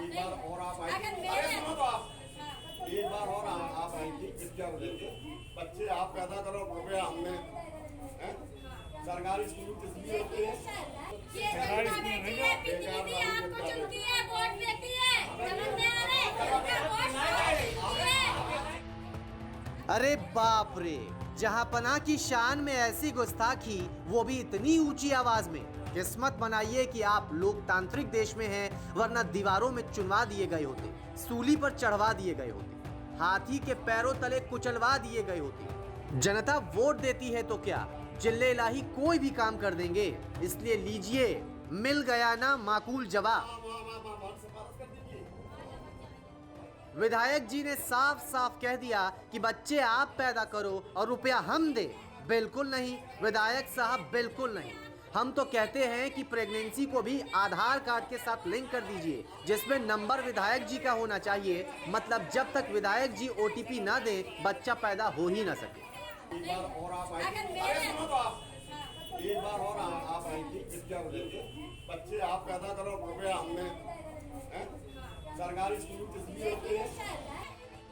एक बार और आप आई थी, अरे सुनो तो आप, एक बार और आप आई थी विद्या को लेके, बच्चे आप पैदा करो रुपया हमने, हैं? सरकारी स्कूल किसलिए होते हैं? सरकारी स्कूल नहीं है, प्रतिनिधि आपको चुनती है, वोट देती है, समझ में आ रहा है? उनका वोट है। अरे बाप रे, जहां पना की शान में ऐसी गुस्ताखी, वो भी इतनी ऊंची आवाज में। किस्मत बनाइए कि आप लोकतांत्रिक देश में हैं, वरना दीवारों में चुनवा दिए गए होते, सूली पर चढ़वा दिए गए होते, हाथी के पैरों तले कुचलवा दिए गए होते। जनता वोट देती है तो क्या जिल्ले इलाही कोई भी काम कर देंगे। इसलिए लीजिए, मिल गया ना माकूल जवाब। विधायक जी ने साफ साफ कह दिया कि बच्चे आप पैदा करो और रुपया हम दे। बिल्कुल नहीं विधायक साहब, बिल्कुल नहीं। हम तो कहते हैं कि प्रेगनेंसी को भी आधार कार्ड के साथ लिंक कर दीजिए, जिसमें नंबर विधायक जी का होना चाहिए। मतलब जब तक विधायक जी ओटीपी ना दे, बच्चा पैदा हो ही ना सके। एक बार और आप आई थी, अरे सुनो तो आप, एक बार और आप आई थी विद्या को लेके, बच्चे आप पैदा करो रुपया हमने, हैं? सरकारी स्कूल किसलिए होते हैं?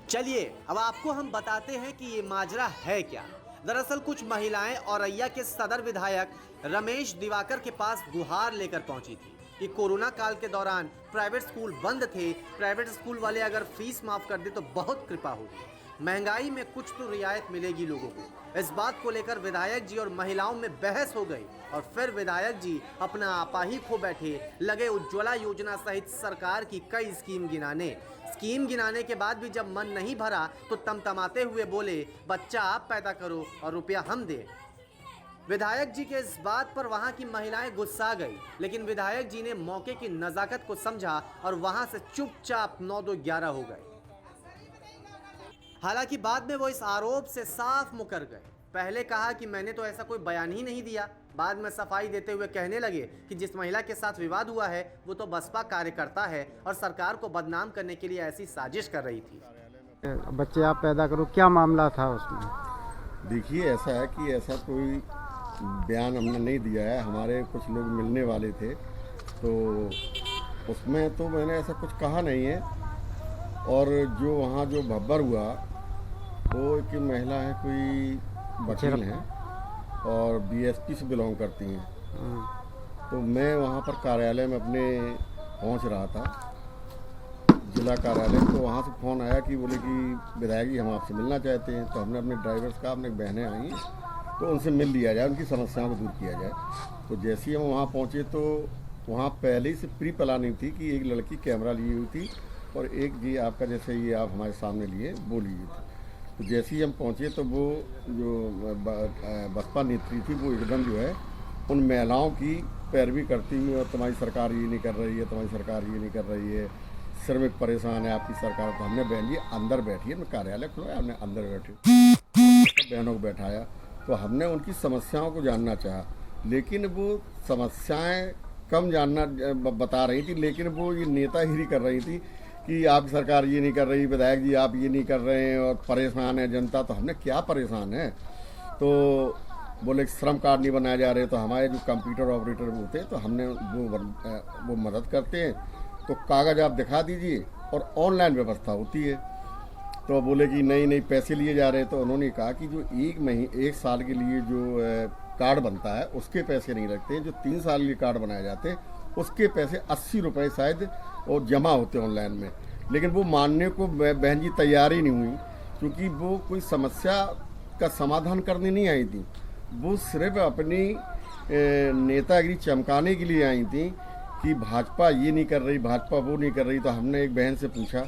चलिए अब आपको हम बताते हैं कि ये माजरा है क्या। दरअसल कुछ महिलाएं औरैया के सदर विधायक रमेश दिवाकर के पास गुहार लेकर पहुंची थी कि कोरोना काल के दौरान प्राइवेट स्कूल बंद थे, प्राइवेट स्कूल वाले अगर फीस माफ कर दे तो बहुत कृपा होगी, महंगाई में कुछ तो रियायत मिलेगी लोगों को। इस बात को लेकर विधायक जी और महिलाओं में बहस हो गई और फिर विधायक जी अपना आपा ही खो बैठे, लगे उज्ज्वला योजना सहित सरकार की कई स्कीम गिनाने के बाद भी जब मन नहीं भरा तो तमतमाते हुए बोले, बच्चा आप पैदा करो और रुपया हम दे। विधायक जी के इस बात पर वहां की महिलाएं गुस्सा गई, लेकिन विधायक जी ने मौके की नजाकत को समझा और वहां से चुपचाप 9-2-11 हो गए। हालांकि बाद में वो इस आरोप से साफ मुकर गए। पहले कहा कि मैंने तो ऐसा कोई बयान ही नहीं दिया, बाद में सफाई देते हुए कहने लगे कि जिस महिला के साथ विवाद हुआ है वो तो बसपा कार्यकर्ता है और सरकार को बदनाम करने के लिए ऐसी साजिश कर रही थी। बच्चे आप पैदा करो, क्या मामला था उसमें? देखिए ऐसा है कि ऐसा कोई बयान हमने नहीं दिया है, हमारे कुछ लोग मिलने वाले थे तो उसमें तो मैंने ऐसा कुछ कहा नहीं है। और जो वहाँ जो भब्बर हुआ वो एक महिला है, कोई वकील हैं और बीएसपी से बिलोंग करती हैं। तो मैं वहाँ पर कार्यालय में अपने पहुँच रहा था, जिला कार्यालय, तो वहाँ से फ़ोन आया कि बोले कि विधायक जी हम आपसे मिलना चाहते हैं। तो हमने अपने ड्राइवर का, अपने बहनें आई हैं तो उनसे मिल लिया जाए, उनकी समस्याओं को दूर किया जाए। तो जैसे ही हम वहाँ पहुँचे तो वहाँ पहले ही से प्री प्लानिंग थी कि एक लड़की कैमरा लिए हुई थी और एक जी आपका जैसे ये आप हमारे सामने लिए वो लिए थे। तो जैसे ही हम पहुँचे तो वो जो बसपा नेत्री थी वो एकदम जो है उन महिलाओं की पैरवी करती हुई, और तुम्हारी सरकार ये नहीं कर रही है, तुम्हारी सरकार ये नहीं कर रही है, श्रमिक परेशान है आपकी सरकार। तो हमने बहन जी अंदर बैठी है, मैं कार्यालय खुला, हमने अंदर बैठी बहनों को बैठाया तो हमने उनकी समस्याओं को जानना चाहा, लेकिन वो समस्याएं कम जानना बता रही थी, लेकिन वो ये नेतागिरी कर रही थी कि आपकी सरकार ये नहीं कर रही, विधायक जी आप ये नहीं कर रहे हैं और परेशान है जनता। तो हमने क्या परेशान है, तो बोले श्रम कार्ड नहीं बनाए जा रहे। तो हमारे जो कंप्यूटर ऑपरेटर होते हैं तो हमने वो मदद करते हैं, तो कागज़ आप दिखा दीजिए और ऑनलाइन व्यवस्था होती है। तो बोले कि नहीं पैसे लिए जा रहे हैं। तो उन्होंने कहा कि जो एक साल के लिए जो कार्ड बनता है उसके पैसे नहीं लगते हैं, जो 3 साल के कार्ड बनाए जाते हैं उसके पैसे 80 रुपये शायद और जमा होते हैं ऑनलाइन में। लेकिन वो मानने को बहन जी तैयार ही नहीं हुई, क्योंकि वो कोई समस्या का समाधान करने नहीं आई थी, वो सिर्फ अपनी नेतागिरी चमकाने के लिए आई थी कि भाजपा ये नहीं कर रही, भाजपा वो नहीं कर रही। तो हमने एक बहन से पूछा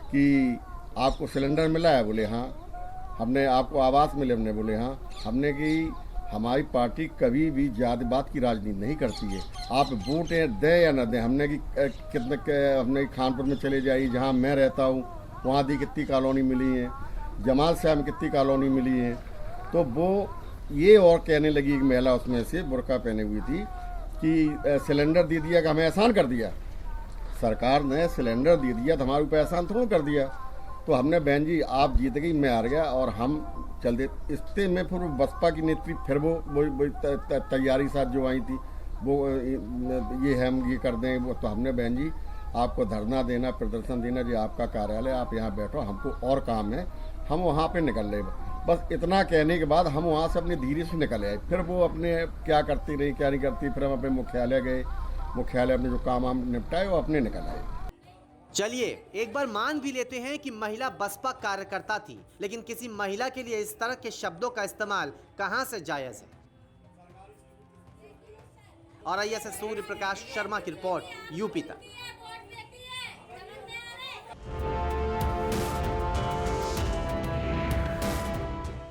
कि आपको सिलेंडर मिला है? बोले हाँ। हमने आपको आवास मिले? हमने बोले हाँ। हमने कि हमारी पार्टी कभी भी जातिवाद की राजनीति नहीं करती है, आप वोट दें या न दें। हमने कि हमने खानपुर में चले जाइए जहाँ मैं रहता हूँ, वहाँ दी कितनी कॉलोनी मिली है, जमाल साहब में कितनी कॉलोनी मिली है। तो वो ये और कहने लगी, एक महिला उसमें से बुर्का पहने हुई थी कि सिलेंडर दे दिया कि हमें एहसान कर दिया, सरकार ने सिलेंडर दे दिया तो हमारे ऊपर एहसान थोड़ा कर दिया। तो हमने बहन जी आप जीत गई, मैं हार गया और हम चल दे इससे में फिर बसपा की नेत्री फिर वो तैयारी साथ जो आई थी वो ये हम ये कर दें वो। तो हमने बहन जी आपको धरना देना, प्रदर्शन देना, जी आपका कार्यालय, आप यहाँ बैठो, हमको और काम है, हम वहाँ पे निकल रहे। बस इतना कहने के बाद हम वहाँ से अपनी धीरे से निकल आए। फिर वो अपने क्या करती रही, क्या नहीं करती, फिर हम अपने मुख्यालय गए, मुख्यालय अपने जो काम हम निपटाए वो अपने निकल आए। चलिए एक बार मान भी लेते हैं कि महिला बसपा कार्यकर्ता थी, लेकिन किसी महिला के लिए इस तरह के शब्दों का इस्तेमाल कहां से जायज है। और आइए से सूर्य प्रकाश शर्मा की रिपोर्ट, यूपी तक।